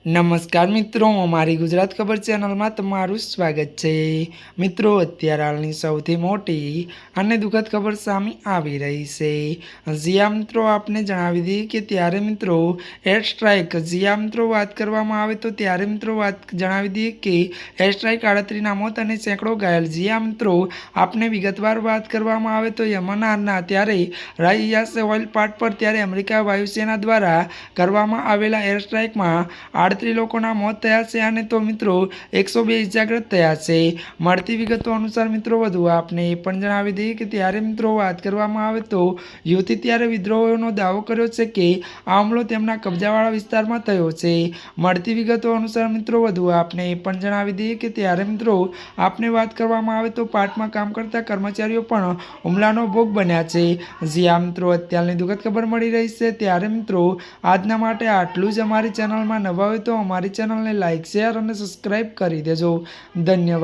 નમસ્કાર મિત્રો, અમારી ગુજરાત ખબર ચેનલમાં તમારું સ્વાગત છે। મિત્રો, અત્યારે હાલની સૌથી મોટી અને દુઃખદ ખબર સામે આવી રહી છે। જ્યાં મિત્રો આપને જણાવી દઈએ કે ત્યારે મિત્રો એર સ્ટ્રાઇક, જ્યાં મિત્રો વાત કરવામાં આવે તો ત્યારે મિત્રો જણાવી દઈએ કે એર સ્ટ્રાઇક 38ના મોત અને સેંકડો ઘાયલ। જ્યાં મિત્રો આપને વિગતવાર વાત કરવામાં આવે તો યમનના ત્યારે રાયસ ઓઇલ પાર્ટ પર ત્યારે અમેરિકા વાયુસેના દ્વારા કરવામાં આવેલા એર સ્ટ્રાઇકમાં 38 લોકોના મોત થયા છે અને તો મિત્રો 102 ઇજાગ્રસ્ત થયા છે। મળતી વિગતો અનુસાર મિત્રો વધુ આપને એ પણ જણાવી દઈએ કે ત્યારે મિત્રો વાત કરવામાં આવે તો યુદ્ધથી ત્યારે વિદ્રોહીઓનો દાવો કર્યો છે કે આ હુમલો તેમના કબજાવાળા વિસ્તારમાં થયો છે। મળતી વિગતો અનુસાર મિત્રો વધુ આપને એ પણ જણાવી દઈએ કે ત્યારે મિત્રો આપને વાત કરવામાં આવે તો પાર્ટમાં કામ કરતા કર્મચારીઓ પણ હુમલાનો ભોગ બન્યા છે। જ્યાં મિત્રો અત્યારની દુઃખદ ખબર મળી રહી છે ત્યારે મિત્રો આજના માટે આટલું જ। અમારી ચેનલમાં નવા હોય તો અમારી ચેનલને લાઇક, શેર અને સબસ્ક્રાઈબ કરી દેજો। ધન્યવાદ।